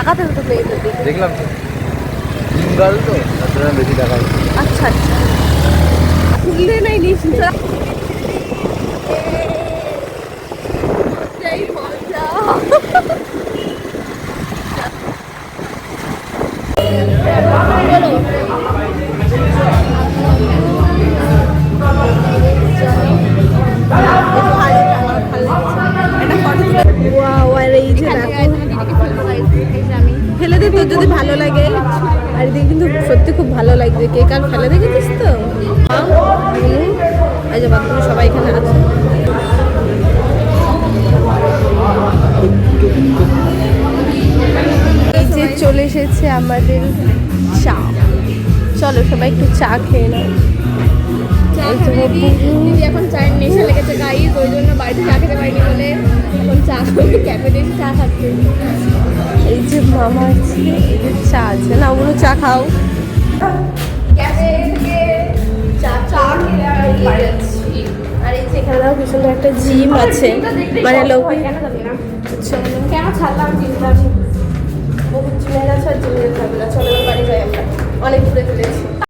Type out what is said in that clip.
তাকাতে হতো মেয়েদের দিকে। দেখলাম তো সিঙ্গল তো তার জন্য বেশি টাকা। আচ্ছা আচ্ছা, খুললে নাই নিস না। এই মজা। ফেলে দে, তোর যদি ভালো লাগে। আর এদিকে কিন্তু সত্যি খুব ভালো লাগছে, কেক আর ফেলে দেখেছিস তো। এই যে বাচ্চারা সবাই এখানে আছে। এই যে চলে এসেছে আমাদের চা। চলো সবাই একটু চা খেয়ে নাও। দিদি এখন চায়ের নেশা লেগেছে গাইস, ওই জন্য বাড়িতে চা খেতে পারিনি বলে এখন চা খাবে, ক্যাফেতে এসে চা খাচ্ছে। এই যে মামা আছে, এই যে চা আছে না, ওগুলো চা খাও। ক্যাফে থেকে চা খেয়ে আর যাচ্ছি। আর এই যে এখানেও কি সুন্দর একটা জিম আছে, মানে লোক কেন যাবে না? কেন ছাড়লাম জিমটা? বহুত জিমের আছে আর জিমের থাকবে না। চলো এবার বাড়ি যাই, আমরা অনেক ঘুরে ফেলেছি।